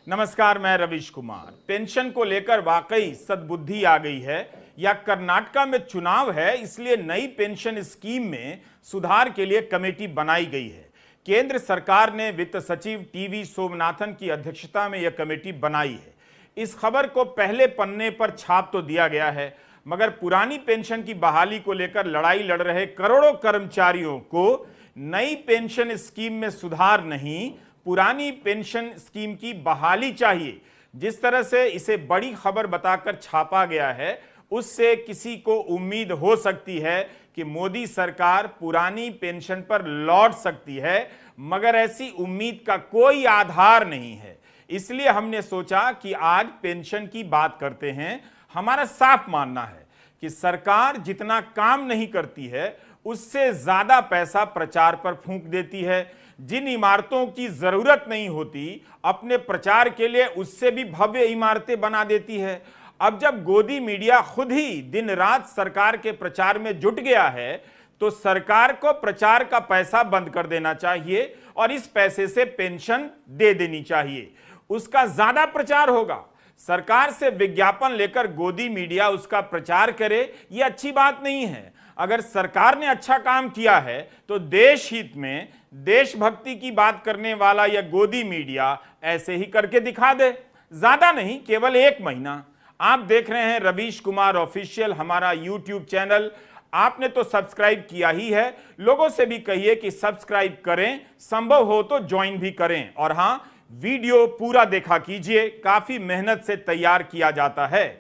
नमस्कार, मैं रवीश कुमार। पेंशन को लेकर वाकई सद्बुद्धि आ गई है या कर्नाटका में चुनाव है इसलिए नई पेंशन स्कीम में सुधार के लिए कमेटी बनाई गई है। केंद्र सरकार ने वित्त सचिव टीवी सोमनाथन की अध्यक्षता में यह कमेटी बनाई है। इस खबर को पहले पन्ने पर छाप तो दिया गया है, मगर पुरानी पेंशन की बहाली को लेकर लड़ाई लड़ रहे करोड़ों कर्मचारियों को नई पेंशन स्कीम में सुधार नहीं, पुरानी पेंशन स्कीम की बहाली चाहिए। जिस तरह से इसे बड़ी खबर बताकर छापा गया है, उससे किसी को उम्मीद हो सकती है कि मोदी सरकार पुरानी पेंशन पर लौट सकती है, मगर ऐसी उम्मीद का कोई आधार नहीं है। इसलिए हमने सोचा कि आज पेंशन की बात करते हैं। हमारा साफ मानना है कि सरकार जितना काम नहीं करती है उससे ज्यादा पैसा प्रचार पर फूंक देती है। जिन इमारतों की जरूरत नहीं होती अपने प्रचार के लिए उससे भी भव्य इमारतें बना देती है। अब जब गोदी मीडिया खुद ही दिन रात सरकार के प्रचार में जुट गया है तो सरकार को प्रचार का पैसा बंद कर देना चाहिए और इस पैसे से पेंशन दे देनी चाहिए। उसका ज्यादा प्रचार होगा। सरकार से विज्ञापन लेकर गोदी मीडिया उसका प्रचार करे, यह अच्छी बात नहीं है। अगर सरकार ने अच्छा काम किया है तो देश हित में देशभक्ति की बात करने वाला यह गोदी मीडिया ऐसे ही करके दिखा दे। ज्यादा नहीं, केवल 1 महीना। आप देख रहे हैं रवीश कुमार ऑफिशियल, हमारा यूट्यूब चैनल। आपने तो सब्सक्राइब किया ही है, लोगों से भी कहिए कि सब्सक्राइब करें, संभव हो तो ज्वाइन भी करें। और हां, वीडियो पूरा देखा कीजिए, काफी मेहनत से तैयार किया जाता है।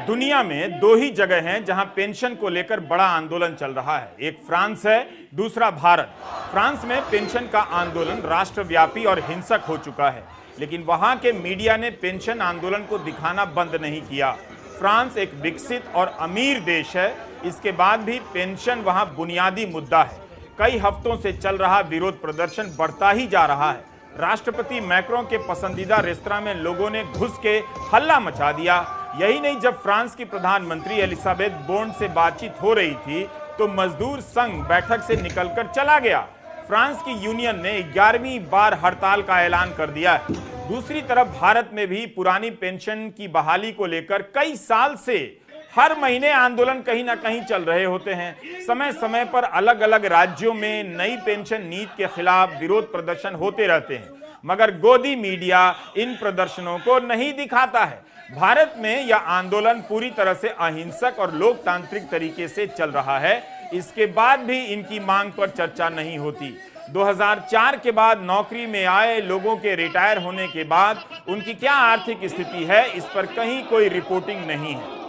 दुनिया में 2 ही जगह हैं जहां पेंशन को लेकर बड़ा आंदोलन चल रहा है। एक फ्रांस है, दूसरा भारत। फ्रांस में पेंशन का आंदोलन राष्ट्रव्यापी और हिंसक हो चुका है, लेकिन वहां के मीडिया ने पेंशन आंदोलन को दिखाना बंद नहीं किया। फ्रांस एक विकसित और अमीर देश है, इसके बाद भी पेंशन वहां बुनियादी मुद्दा है। कई हफ्तों से चल रहा विरोध प्रदर्शन बढ़ता ही जा रहा है। राष्ट्रपति मैक्रों के पसंदीदा रेस्तरां में लोगों ने घुस के हल्ला मचा दिया। यही नहीं, जब फ्रांस की प्रधानमंत्री एलिजाबेथ बोर्न से बातचीत हो रही थी तो मजदूर संघ बैठक से निकलकर चला गया। फ्रांस की यूनियन ने 11वीं बार हड़ताल का ऐलान कर दिया है। दूसरी तरफ भारत में भी पुरानी पेंशन की बहाली को लेकर कई साल से हर महीने आंदोलन कहीं ना कहीं चल रहे होते हैं। समय समय पर अलग अलग राज्यों में नई पेंशन नीति के खिलाफ विरोध प्रदर्शन होते रहते हैं, मगर गोदी मीडिया इन प्रदर्शनों को नहीं दिखाता है। भारत में यह आंदोलन पूरी तरह से अहिंसक और लोकतांत्रिक तरीके से चल रहा है। इसके बाद भी इनकी मांग पर चर्चा नहीं होती। 2004 के बाद नौकरी में आए लोगों के रिटायर होने के बाद उनकी क्या आर्थिक स्थिति है, इस पर कहीं कोई रिपोर्टिंग नहीं है।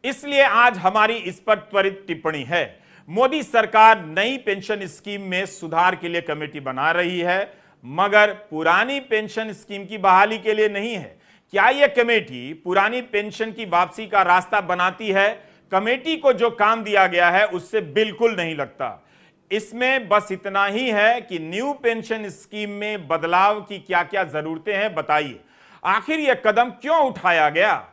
इसलिए आज हमारी इस पर त्वरित टिप्पणी है। मोदी सरकार नई पेंशन स्कीम में सुधार के लिए कमेटी बना रही है, मगर पुरानी पेंशन स्कीम की बहाली के लिए नहीं है। क्या यह कमेटी पुरानी पेंशन की वापसी का रास्ता बनाती है? कमेटी को जो काम दिया गया है उससे बिल्कुल नहीं लगता। इसमें बस इतना ही है कि न्यू पेंशन स्कीम में बदलाव की क्या क्या जरूरतें हैं, बताइए। आखिर यह कदम क्यों उठाया गया?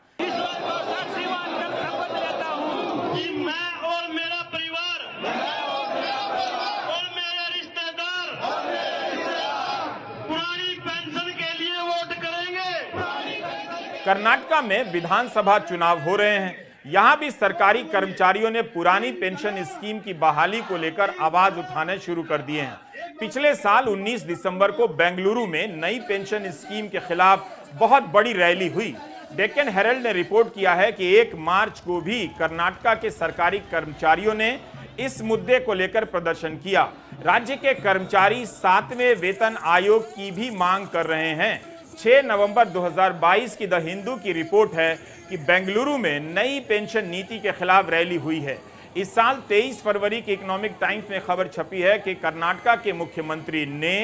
कर्नाटका में विधानसभा चुनाव हो रहे हैं। यहां भी सरकारी कर्मचारियों ने पुरानी पेंशन स्कीम की बहाली को लेकर आवाज उठाने शुरू कर दिए हैं। पिछले साल 19 दिसंबर को बेंगलुरु में नई पेंशन स्कीम के खिलाफ बहुत बड़ी रैली हुई। डेक्कन हेरल्ड ने रिपोर्ट किया है कि 1 मार्च को भी कर्नाटका के सरकारी कर्मचारियों ने इस मुद्दे को लेकर प्रदर्शन किया। राज्य के कर्मचारी 7वें वेतन आयोग की भी मांग कर रहे हैं। 6 नवंबर 2022 की द हिंदू की रिपोर्ट है कि बेंगलुरु में नई पेंशन नीति के खिलाफ रैली हुई है। इस साल 23 फरवरी की इकोनॉमिक टाइम्स में खबर छपी है कि कर्नाटका के मुख्यमंत्री ने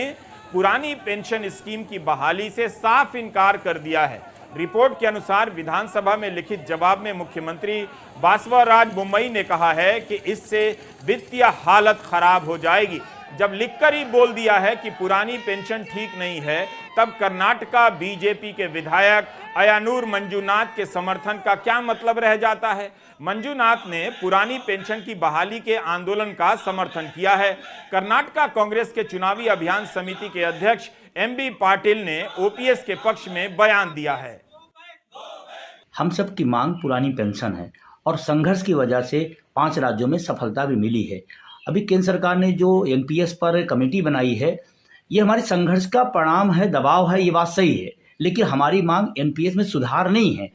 पुरानी पेंशन स्कीम की बहाली से साफ इनकार कर दिया है। रिपोर्ट के अनुसार विधानसभा में लिखित जवाब में मुख्यमंत्री बासवराज बोम्मई ने कहा है कि इससे वित्तीय हालत खराब हो जाएगी। जब लिखकर ही बोल दिया है कि पुरानी पेंशन ठीक नहीं है, तब कर्नाटका बीजेपी के विधायक अयानूर मंजूनाथ के समर्थन का क्या मतलब रह जाता है? मंजूनाथ ने पुरानी पेंशन की बहाली के आंदोलन का समर्थन किया है। कर्नाटका कांग्रेस के चुनावी अभियान समिति के अध्यक्ष एमबी पाटिल ने ओपीएस के पक्ष में बयान दिया है। हम सब की मांग पुरानी पेंशन है और संघर्ष की वजह से 5 राज्यों में सफलता भी मिली है। अभी केंद्र सरकार ने जो एनपीएस पर कमेटी बनाई है, ये हमारे संघर्ष का परिणाम है, दबाव है, ये बात सही है। लेकिन हमारी मांग एनपीएस में सुधार नहीं है,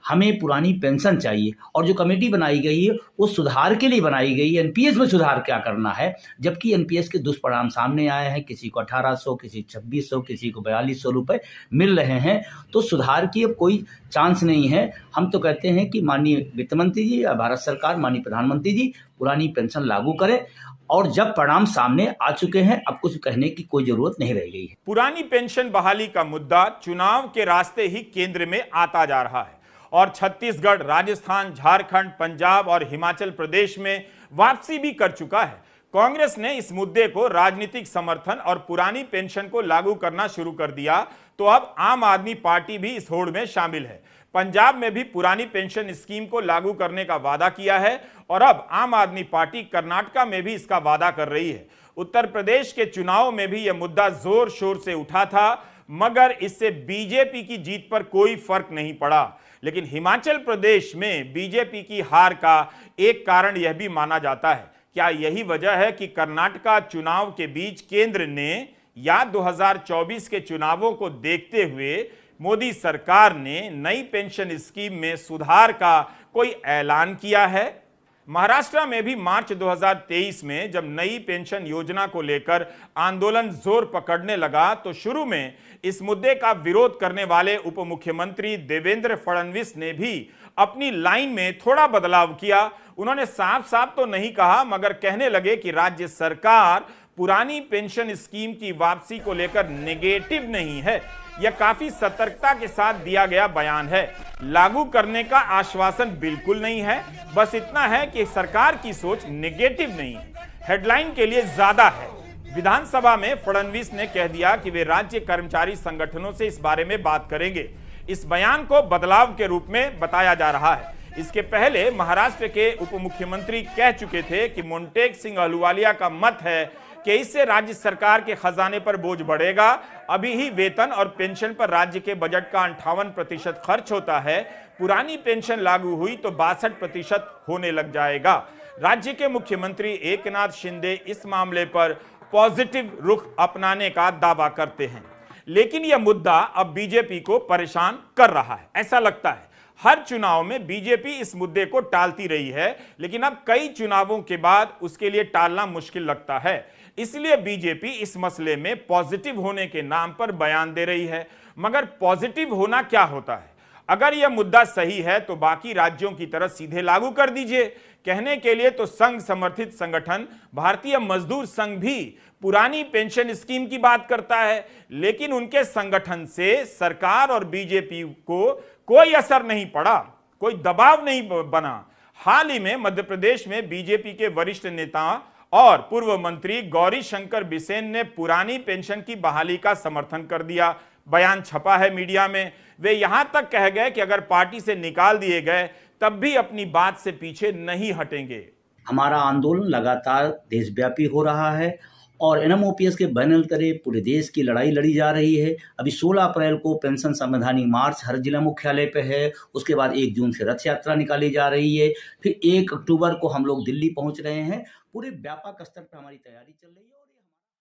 हमें पुरानी पेंशन चाहिए। और जो कमेटी बनाई गई है वो सुधार के लिए बनाई गई है, एनपीएस में सुधार क्या करना है। जबकि एनपीएस के दुष्परिणाम सामने आए हैं, किसी को 1800, किसी 2600, किसी को 4200 रुपये मिल रहे हैं। तो सुधार की अब कोई चांस नहीं है। हम तो कहते हैं कि माननीय वित्त मंत्री जी या भारत सरकार, माननीय प्रधानमंत्री जी पुरानी पेंशन लागू करें। और जब परिणाम सामने आ चुके हैं, अब कुछ कहने की कोई जरूरत नहीं रह गई है। पुरानी पेंशन बहाली का मुद्दा चुनाव के रास्ते ही केंद्र में आता जा रहा है और छत्तीसगढ़, राजस्थान, झारखंड, पंजाब और हिमाचल प्रदेश में वापसी भी कर चुका है। कांग्रेस ने इस मुद्दे को राजनीतिक समर्थन और पुरानी पेंशन को लागू करना शुरू कर दिया, तो अब आम आदमी पार्टी भी इस होड़ में शामिल है। पंजाब में भी पुरानी पेंशन स्कीम को लागू करने का वादा किया है और अब आम आदमी पार्टी कर्नाटका में भी इसका वादा कर रही है। उत्तर प्रदेश के चुनाव में भी यह मुद्दा जोर शोर से उठा था, मगर इससे बीजेपी की जीत पर कोई फर्क नहीं पड़ा। लेकिन हिमाचल प्रदेश में बीजेपी की हार का एक कारण यह भी माना जाता है। क्या यही वजह है कि कर्नाटका चुनाव के बीच केंद्र ने या 2024 के चुनावों को देखते हुए मोदी सरकार ने नई पेंशन स्कीम में सुधार का कोई ऐलान किया है? महाराष्ट्र में भी मार्च 2023 में जब नई पेंशन योजना को लेकर आंदोलन जोर पकड़ने लगा, तो शुरू में इस मुद्दे का विरोध करने वाले उप मुख्यमंत्री देवेंद्र फडणवीस ने भी अपनी लाइन में थोड़ा बदलाव किया। उन्होंने साफ साफ तो नहीं कहा, मगर कहने लगे कि राज्य सरकार पुरानी पेंशन स्कीम की वापसी को लेकर नेगेटिव नहीं है। यह काफी सतर्कता के साथ दिया गया बयान है। लागू करने का आश्वासन बिल्कुल नहीं है, बस इतना है कि सरकार की सोच नेगेटिव नहीं है, हेडलाइन के लिए ज्यादा है। विधानसभा में फडणवीस ने कह दिया कि वे राज्य कर्मचारी संगठनों से इस बारे में बात करेंगे। इस बयान को बदलाव के रूप में बताया जा रहा है। इसके पहले महाराष्ट्र के उप मुख्यमंत्री कह चुके थे कि मोंटेक सिंह अहलूवालिया का मत है कि इससे राज्य सरकार के खजाने पर बोझ बढ़ेगा। अभी ही वेतन और पेंशन पर राज्य के बजट का 58% खर्च होता है। पुरानी पेंशन लागू हुई तो 62% होने लग जाएगा। राज्य के मुख्यमंत्री एकनाथ शिंदे इस मामले पर पॉजिटिव रुख अपनाने का दावा करते हैं, लेकिन यह मुद्दा अब बीजेपी को परेशान कर रहा है। ऐसा लगता है हर चुनाव में बीजेपी इस मुद्दे को टालती रही है, लेकिन अब कई चुनावों के बाद उसके लिए टालना मुश्किल लगता है। इसलिए बीजेपी इस मसले में पॉजिटिव होने के नाम पर बयान दे रही है। मगर पॉजिटिव होना क्या होता है? अगर यह मुद्दा सही है तो बाकी राज्यों की तरह सीधे लागू कर दीजिए। कहने के लिए तो संघ समर्थित संगठन भारतीय मजदूर संघ भी पुरानी पेंशन स्कीम की बात करता है, लेकिन उनके संगठन से सरकार और बीजेपी को कोई असर नहीं पड़ा, कोई दबाव नहीं बना। हाल ही में मध्य प्रदेश में बीजेपी के वरिष्ठ नेता और पूर्व मंत्री गौरी शंकर बिसेन ने पुरानी पेंशन की बहाली का समर्थन कर दिया। बयान छपा है मीडिया में। वे यहां तक कह गए कि अगर पार्टी से निकाल दिए गए तब भी अपनी बात से पीछे नहीं हटेंगे। हमारा आंदोलन लगातार देशव्यापी हो रहा है और एनएमओपीएस के बैनर तले पूरे देश की लड़ाई लड़ी जा रही है। अभी 16 अप्रैल को पेंशन संवैधानिक मार्च हर जिला मुख्यालय पे है। उसके बाद 1 जून से रथ यात्रा निकाली जा रही है। फिर 1 अक्टूबर को हम लोग दिल्ली पहुंच रहे हैं। पूरे व्यापक स्तर पर हमारी तैयारी चल रही है।